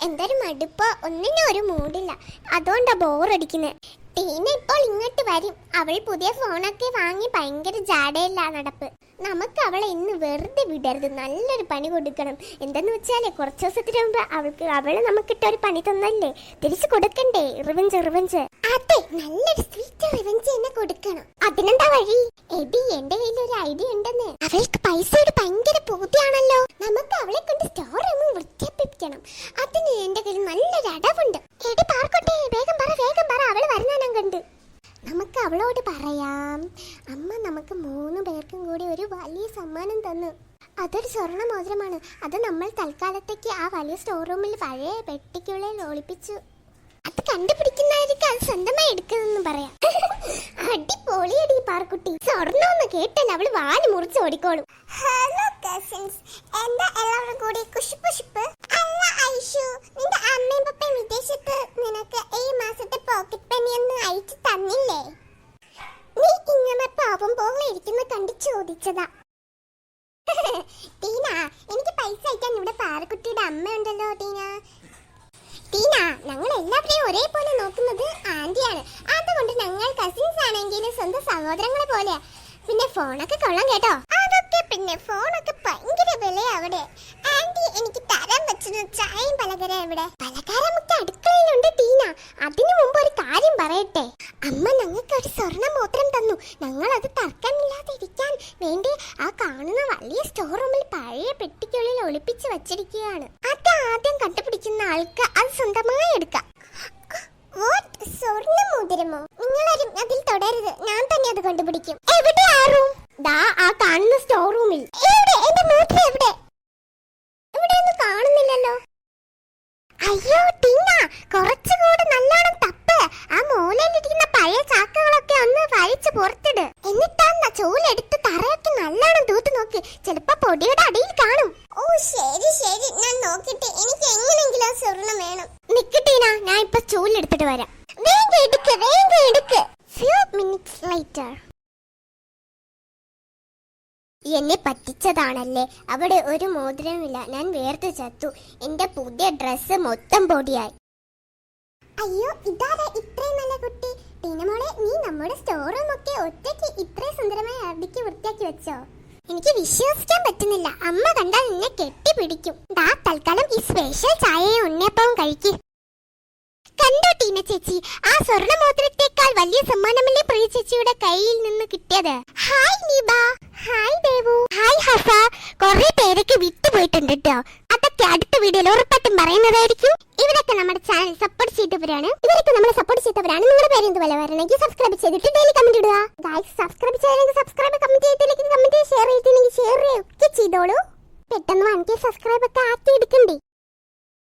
എന്തൊരു മടുപ്പ്, ഒന്നിനും ഒരു മൂഡില്ല. അതുകൊണ്ടാ ബോറടിക്കുന്നത്. ടീന ഇപ്പോൾ ഇങ്ങോട്ട് വരും. അവൾ പുതിയ ഫോണൊക്കെ വാങ്ങി ഭയങ്കര ജാടയില്ല നടപ്പ്. നമുക്ക് അവളെ ഇന്ന് വെറുതെ വിടരുത്, നല്ലൊരു പണി കൊടുക്കണം. എന്തെന്ന് വെച്ചാലേ കുറച്ച് ദിവസത്തിന് മുമ്പ് അവള് നമുക്കിട്ട ഒരു പണി തന്നല്ലേ, തിരിച്ചു കൊടുക്കണ്ടേ? റിവഞ്ച്. അതെ, നല്ലൊരു സ്വീറ്റ് റിവഞ്ച് തന്നെ കൊടുക്കണം. അതിനെന്താ വഴി? എടി, എന്റെ കയ്യിൽ ഒരു ഐഡിയ ഉണ്ടെന്ന്. അവൾക്ക് പൈസയുടെ ഭയങ്കര പൂതിയാണല്ലോ. നമുക്ക് അവളെ കൊണ്ട് സ്റ്റോർ റൂം വൃത്തിയാപ്പിക്കണം. അതിന് എന്റെ കയ്യിൽ നല്ലൊരു അടവുണ്ട്. എടി പാർക്കോട്ടെ, വേഗം പറ അവള് വരുന്ന ഞാൻ കണ്ട്. നമുക്ക് അവളോട് പറയാം, അമ്മ നമുക്ക് 3 പേർക്കും കൂടി ഒരു വലിയ സമ്മാനം തന്നു. അതൊരു സ്വർണ്ണ മോതിരമാണ്. അത് നമ്മൾ തൽക്കാലത്തേക്ക് ആ വലിയ സ്റ്റോർ റൂമിൽ പഴയ പെട്ടിക്കുള്ളിൽ ഒളിപ്പിച്ചു. അത് കണ്ടുപിടിക്കുന്നവർക്ക് അത് സ്വന്തമായി എടുക്കുന്നെന്ന് പറയാം. അടിപൊളിയടി പാർക്കുട്ടി. സ്വർണ്ണമെന്ന് കേട്ടാൽ അവള് വാല് മുറിച്ച് ഓടിക്കോളും. ഹലോ കസിൻസ്, എന്താ എല്ലാവരും കൂടി കുശിപ്പുശിപ്പ്? അല്ല ഐഷു, നിന്റെ അമ്മയും പപ്പയും വിദേശത്ത് നിനക്ക് ഈ മാസത്തെ പോക്കറ്റ് പണിയൊന്നും അയച്ചു തന്നില്ലേ? നീ ഇങ്ങനെ പാവം പോലെ ഇരിക്കുന്ന കണ്ട് ചോദിച്ചതാ. ടീന, എനിക്ക് പൈസ അയക്കാൻ ഇവിടെ പാറക്കുട്ടിയുടെ അമ്മ ഉണ്ടല്ലോ. ടീന, ഞങ്ങൾ എല്ലാവരെയും ഒരേപോലെ നോക്കുന്നത് ആന്റിയാണ്. അതുകൊണ്ട് ഞങ്ങൾ കസിൻസ് ആണെങ്കിലും സ്വന്തം സഹോദരങ്ങളെ പോലെയാ. പിന്നെ ഫോണൊക്കെ കൊള്ളാം കേട്ടോ. അതൊക്കെ പിന്നെ, ഫോണൊക്കെ ഭയങ്കര വിലയാ അവിടെ. ആന്റി എനിക്ക് തരാൻ പറ്റുന്ന ചായയും പലഹാരം എവിടെ? പലഹാരമൊക്കെ അടുക്കളയിലുണ്ട് ടീന. അതിനു മുമ്പ് ഒരു കാര്യം പറയട്ടെ. അമ്മ ഞങ്ങൾക്ക് ഒരു സ്വർണ്ണ മോതിരം തന്നു. ഞങ്ങൾ അത് തർക്കമില്ലാതെ ഇരിക്കാൻ വേണ്ടി ആ കാണുന്ന വലിയ സ്റ്റോർ റൂമിൽ പഴയ പെട്ടിക്കുള്ളിൽ ഒളിപ്പിച്ച് വെച്ചിരിക്കുകയാണ്. അത് ആദ്യം കണ്ടുപിടിക്കുന്ന ആൾക്ക് അത് സ്വന്തമായി എടുക്കാം. സ്വർണ്ണ മോതിരമോ? നിങ്ങളാരും അതിൽ തുടരുത്, ഞാൻ തന്നെ അത് കണ്ടുപിടിക്കും. എവിടെ ആ റൂം? ദാ ആ കാണുന്ന സ്റ്റോർ റൂമിൽ. എവിടെ എന്റെ മോതിരം? എവിടെ? ഇവിടെയൊന്നും കാണുന്നില്ലല്ലോ. അയ്യോ ടീന, കുറച്ചുകൂടി നല്ലോണം തപ്പ്. ആ മൂലയിലിരിക്കുന്ന പഴയ ചാക്കുകളൊക്കെ ഒന്ന് വലിച്ചു പുറത്തിട്. എന്നിട്ടാ ചൂലെടുത്ത് തറയൊക്കെ നല്ലോണം തൂത്ത് നോക്ക്. ചിലപ്പോ പൊടിയുടെ അടിയിൽ കാണും. ഓ ശരി, ഞാൻ നോക്കിട്ട് എനിക്ക് എങ്ങനെയെങ്കിലും സ്വർണ്ണം വേണം. നിക്ക് ടീന, ഞാൻ ഇപ്പൊ ചൂലെടുത്തിട്ട് വരാം. വേഗം എടുക്ക്. Few minutes later. എന്നെ പറ്റിച്ചതാണല്ലേ. അവിടെ ഒരു മോതിരമില്ല. ഞാൻ വേർത്ത് ചത്തു. എന്റെ പുതിയ ഡ്രസ്സ് മൊത്തം പൊടിയായി. അയ്യോ, ഇതാരാ ഇത്രയും നല്ല കുട്ടി? ടീനമോളെ, നീ നമ്മുടെ സ്റ്റോർ റൂം ഒക്കെ ഒറ്റയ്ക്ക് ഇത്രയും സുന്ദരമായി അടുക്കി വൃത്തിയാക്കി വെച്ചോ? എനിക്ക് വിശ്വസിക്കാൻ പറ്റുന്നില്ല. അമ്മ കണ്ടാൽ നിന്നെ കെട്ടിപ്പിടിക്കും. ദാ തൽക്കാലം ഈ സ്പെഷ്യൽ ചായയും ഉണ്ണിയപ്പവും കഴിക്കും. കണ്ടോ ടീന ചേച്ചി, ആ സ്വർണ്ണ മോതിരത്തേക്കാൾ വലിയ സമ്മാനമല്ലേ പ്രിയ ചേച്ചിയുടെ കയ്യിൽ നിന്ന് കിട്ടിയത്. Hi Neeba. Hi Devu. Hi Hasa. കുറെ പേരൊക്കെ വിട്ടുപോയിട്ടുണ്ട് കേട്ടോ. അതൊക്കെ അടുത്ത വീഡിയോയിൽ ഉറപ്പായിട്ടും പറയുന്നതായിരിക്കും. ഇവരൊക്കെ നമ്മുടെ ചാനൽ സപ്പോർട്ട് ചെയ്തവരാണ്. നിങ്ങളുടെ പേര് എന്ത് വില വരണമെങ്കിൽ സബ്സ്ക്രൈബ് ചെയ്തിട്ട് ഡെയിലി കമന്റ് ഇടുക. ഗൈസ്, സബ്സ്ക്രൈബ് ചെയ്തില്ലെങ്കിൽ സബ്സ്ക്രൈബ്, കമന്റ് ചെയ്തില്ലെങ്കിൽ കമന്റ്, ഷെയർ ചെയ്തില്ലെങ്കിൽ ഷെയർ ഒക്കെ ചെയ്തോളൂ. പെട്ടെന്ന് 1K സബ്സ്ക്രൈബ് ഒക്കെ ആക്കി എടുക്കണ്ടേ.